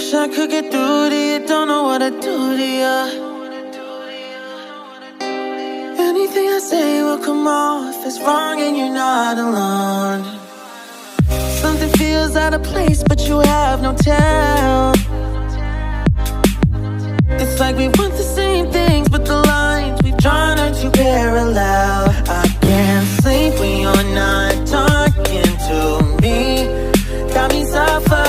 Wish I could get through to you, don't know what I'd do to you. Anything I say will come off as wrong and you're not alone. Something feels out of place but you have no tell. It's like we want the same things but the lines we've drawn are too parallel. I can't sleep when you're not talking to me. Got me suffering.